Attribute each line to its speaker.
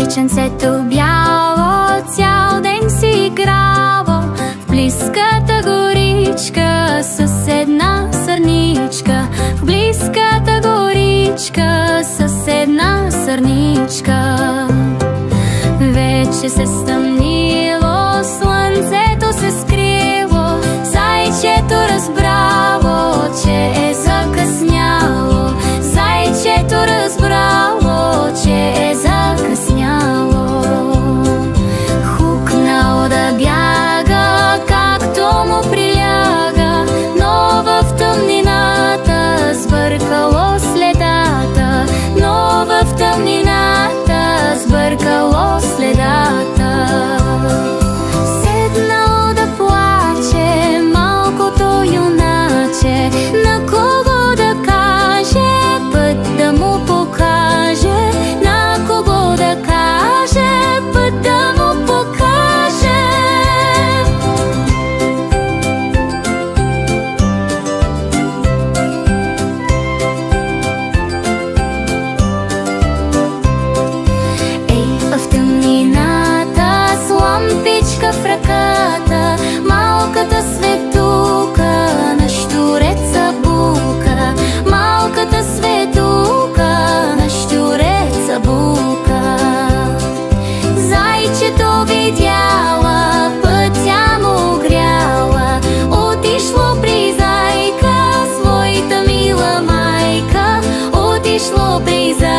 Speaker 1: Деченцето бяло цял ден си играло в близката горичка с една сърничка. В близката горичка с една сърничка. Вече се стъмнило, слънцето се скрило, зайчето разбрало, че е закъсняло. Зайчето разбрало, че е закъсняло. Хукнало да бяга, както му приляга, но в тъмнината сбъркало следата. Но в тъмнината сбъркало следата. Седнало да плаче малкото юначе, на кого да каже, път да му покаже. На кого да каже, път да му покаже. Ей, в тъмнината с лампичка в ръката, малката светулка на щуреца бука. Малката светулка на щуреца бука. Зайчето видяла, пътя му гряла, отишло при зайка, своята мила майка. Отишло при зайка,